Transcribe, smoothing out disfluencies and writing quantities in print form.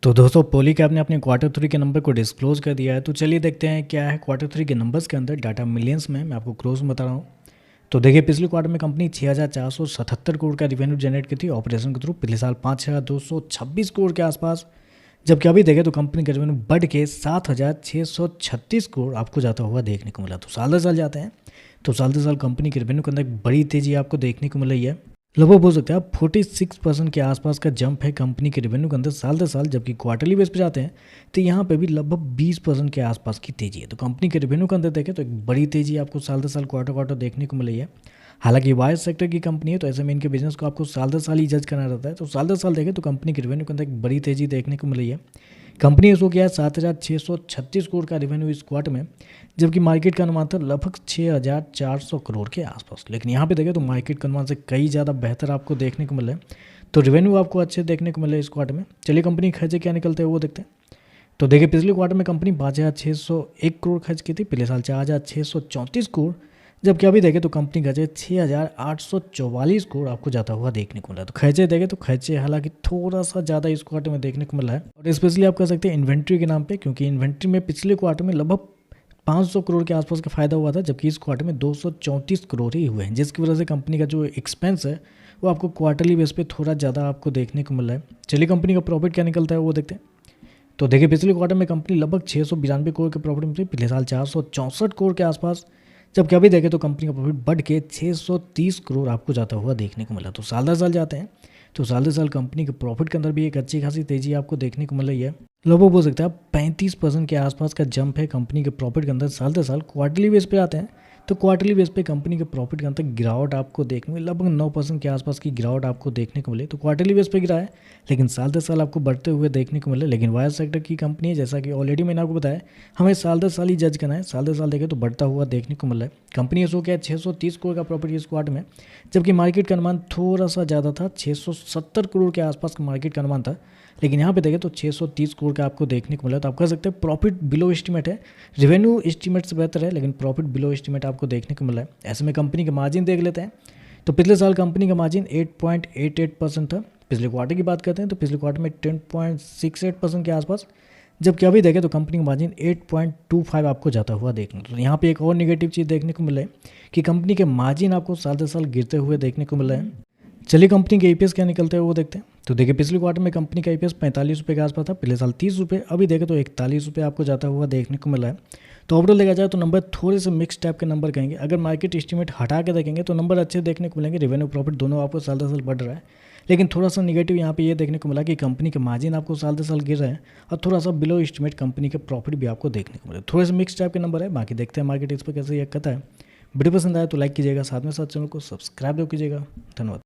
तो दोस्तों पॉलीकैब ने अपने क्वार्टर थ्री के नंबर को डिस्क्लोज कर दिया है। तो चलिए देखते हैं क्या है क्वार्टर थ्री के नंबर्स के अंदर डाटा मिलियंस में। मैं आपको क्लोज में बता रहा हूँ। तो देखिए पिछले क्वार्टर में कंपनी 6,477 करोड़ का रिवेन्यू जनरेट की थी ऑपरेशन के थ्रू। पिछले साल 5,226 करोड़ के आसपास, जबकि अभी देखें तो कंपनी का रेवेन्यू बढ़ के 7,636 करोड़ आपको जाता हुआ देखने को मिला। तो साल दर साल जाते हैं तो साल दर साल कंपनी के रेवेन्यू के अंदर एक बड़ी तेजी आपको देखने को मिल रही है। लगभग बोल सकते हैं आप 46% के आसपास का जंप है कंपनी के रेवेन्यू के अंदर साल दर साल। जबकि क्वार्टरली बेस पे जाते हैं तो यहाँ पे भी लगभग 20% के आसपास की तेजी है। तो कंपनी के रेवेन्यू के अंदर देखें तो एक बड़ी तेजी आपको साल दर साल क्वार्टर क्वार्टर देखने को मिल रही है। हालांकि वायर सेक्टर की कंपनी है तो ऐसे में इनके बिजनेस को आपको साल दर साल ही जज करना रहता है। तो साल दर साल देखें तो कंपनी के रेवेन्यू के अंदर एक बड़ी तेजी देखने को मिल रही है। कंपनी इसको किया है 7,636 करोड़ का रेवेन्यू इस क्वार्टर में, जबकि मार्केट का अनुमान था लगभग 6,400 करोड़ के आसपास। लेकिन यहाँ पे देखें तो मार्केट के अनुमान से कई ज़्यादा बेहतर आपको देखने को मिला है। तो रेवेन्यू आपको अच्छे देखने को मिले इस क्वार्टर में। चलिए कंपनी खर्चे क्या निकलते हैं वो देखते हैं। तो देखिए पिछले क्वार्टर में कंपनी 5,601 करोड़ खर्च की थी। पिछले साल 4,634 करोड़, जबकि अभी देखें तो कंपनी खर्चे 6,844 करोड़ आपको जाता हुआ देखने को मिला। तो खर्चे देखें तो खर्चे हालांकि थोड़ा सा ज़्यादा इस क्वार्टर में देखने को मिला है। और स्पेशली आप कह सकते हैं इन्वेंट्री के नाम पे, क्योंकि इन्वेंट्री में पिछले क्वार्टर में लगभग 500 करोड़ के आसपास का फायदा हुआ था, जबकि इस क्वार्टर में 234 करोड़ ही हुए हैं, जिसकी वजह से कंपनी का जो एक्सपेंस है वो आपको क्वार्टरली बेस पे थोड़ा ज़्यादा आपको देखने को मिल रहा है। चलिए कंपनी का प्रॉफिट क्या निकलता है वो देखते हैं। तो देखिए पिछले क्वार्टर में कंपनी लगभग 692 करोड़ के प्रॉफिट में थी। पिछले साल 464 करोड़ के आसपास, जबकि अभी देखें तो कंपनी का प्रॉफिट बढ़ के 630 करोड़ आपको जाता हुआ देखने को मिला। तो साल दर साल जाते हैं तो साल दर साल कंपनी के प्रॉफिट के अंदर भी एक अच्छी खासी तेजी आपको देखने को मिल रही है। लगभग बोल सकते हैं आप 35% के आसपास का जंप है कंपनी के प्रॉफिट के अंदर साल दर साल। क्वार्टरली बेस पे आते हैं तो क्वार्टरली बेस पे कंपनी के प्रॉफिट के अंदर गिरावट आपको देखने में लगभग 9% के आसपास की गिरावट आपको देखने को मिले। तो क्वार्टरली बेस पे गिरा है, लेकिन साल दर साल आपको बढ़ते हुए देखने को मिले। लेकिन वायर सेक्टर की कंपनी है, जैसा कि ऑलरेडी मैंने आपको बताया, हमें साल दर साल ही जज करना है। साल दर साल देखें तो बढ़ता हुआ देखने को मिला है। कंपनी इसको क्या है 630 करोड़ का प्रॉफिट इस क्वार्टर में, जबकि मार्केट का अनुमान थोड़ा सा ज़्यादा था, 670 करोड़ के आसपास का मार्केट का अनुमान था। लेकिन यहाँ पे देखें तो 630 करोड़ का आपको देखने को मिला। तो आप कह सकते हैं प्रॉफिट बिलो एस्टीमेट है। रेवेन्यू एस्टीमेट से बेहतर है, लेकिन प्रॉफिट बिलो एस्टीमेट आपको देखने को मिला है। ऐसे में कंपनी के मार्जिन देख लेते हैं। तो पिछले साल कंपनी का मार्जिन 8.88% था। पिछले क्वार्टर की बात करते हैं तो पिछले क्वार्टर में 10.68% के आसपास, जबकि अभी देखें तो कंपनी का मार्जिन 8.25 आपको जाता हुआ देखने को। तो यहाँ पे एक और नेगेटिव चीज़ देखने को मिला है कि कंपनी के मार्जिन आपको साल दर साल गिरते हुए देखने को मिला है। चलिए कंपनी के ईपीएस क्या निकलते हैं वो देखते हैं। तो देखिए पिछले क्वार्टर में कंपनी का ईपीएस 45 रुपये के आसपास था। पिछले साल 30 रुपये, अभी देखें तो 41 रुपये आपको जाता हुआ देखने को मिला है। तो ओवरऑल देखा जाए तो नंबर थोड़े से मिक्स टाइप के नंबर कहेंगे। अगर मार्केट एस्टीमेट हटा के देखेंगे तो नंबर अच्छे देखने को मिलेंगे। रेवेन्यू प्रॉफिट दोनों आपको साल दर साल बढ़ रहा है, लेकिन थोड़ा सा निगेटिव यहाँ पे ये देखने को मिला कि कंपनी के मार्जिन आपको साल दर साल गिर रहे हैं और थोड़ा सा बिलो एस्टीमेट कंपनी के प्रॉफिट भी आपको देखने को मिले। थोड़े से मिक्स टाइप के नंबर है। बाकी देखते हैं मार्केट इस पर कैसे रिएक्ट करता है। वीडियो पसंद आया तो लाइक कीजिएगा, साथ में साथ चैनल को सब्सक्राइब कीजिएगा। धन्यवाद।